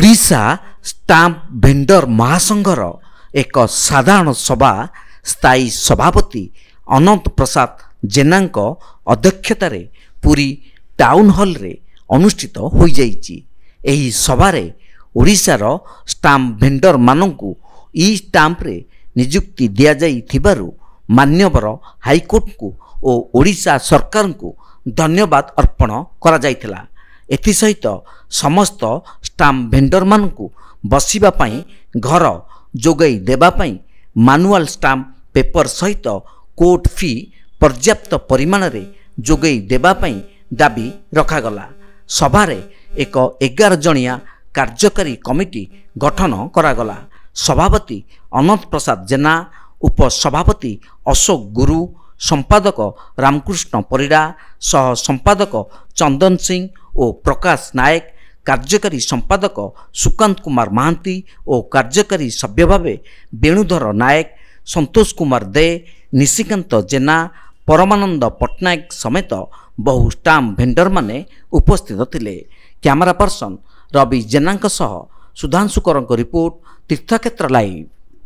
Odisha stamp vendor ମହାସଂଘର ଏକ ସାଧାରଣ ସଭା ସ୍ଥାୟୀ ସଭାପତି ଅନନ୍ତ ପ୍ରସାଦ ଜେନାଙ୍କ ଅଧ୍ୟକ୍ଷତାରେ ପୁରୀ ଟାଉନ୍ ହଲ୍ରେ ଅନୁଷ୍ଠିତ ହୋଇଯାଇଛି। ଏହି ସଭାରେ ଓଡ଼ିଶାର ଷ୍ଟାମ୍ପ ଭେଣ୍ଡରମାନଙ୍କୁ ଇ ଷ୍ଟାମ୍ପରେ ନିଯୁକ୍ତି ଦିଆଯାଇଥିବାରୁ ମାନ୍ୟବର ହାଇକୋର୍ଟଙ୍କୁ ଓ ଓଡ଼ିଶା ସରକାରଙ୍କୁ ଧନ୍ୟବାଦ ଅର୍ପଣ କରାଯାଇଥିଲା। ଏଥିସହିତ ସମସ୍ତ ଷ୍ଟାମ୍ପ ଭେଣ୍ଡରମାନଙ୍କୁ ବସିବା ପାଇଁ ଘର ଯୋଗାଇ ଦେବା ପାଇଁ ମାନୁଆଲ ଷ୍ଟାମ୍ପ ପେପର ସହିତ କୋର୍ଟ ଫି ପର୍ଯ୍ୟାପ୍ତ ପରିମାଣରେ ଯୋଗାଇ ଦେବା ପାଇଁ ଦାବି ରଖାଗଲା। ସଭାରେ ଏକ 11 ଜଣିଆ କାର୍ଯ୍ୟକାରୀ କମିଟି ଗଠନ କରାଗଲା। ସଭାପତି ଅନନ୍ତ ପ୍ରସାଦ ଜେନା, ଉପସଭାପତି ଅଶୋକ ଗୁରୁ, ସମ୍ପାଦକ ରାମକୃଷ୍ଣ ପରିଡ଼ା, ସହ ସମ୍ପାଦକ ଚନ୍ଦନ ସିଂ ଓ ପ୍ରକାଶ ନାୟକ, କାର୍ଯ୍ୟକାରୀ ସମ୍ପାଦକ ସୁକାନ୍ତ କୁମାର ମହାନ୍ତି ଓ କାର୍ଯ୍ୟକାରୀ ସଭ୍ୟ ଭାବେ ବେଣୁଧର ନାୟକ, ସନ୍ତୋଷ କୁମାର ଦେ, ନିଶିକାନ୍ତ ଜେନା, ପରମାନନ୍ଦ ପଟ୍ଟନାୟକ ସମେତ ବହୁ ଷ୍ଟାମ୍ପ ଭେଣ୍ଡରମାନେ ଉପସ୍ଥିତ ଥିଲେ। କ୍ୟାମେରା ପର୍ସନ ରବି ଜେନାଙ୍କ ସହ ସୁଧାଂଶୁ କରଙ୍କ ରିପୋର୍ଟ, ତୀର୍ଥକ୍ଷେତ୍ର ଲାଇଭ୍।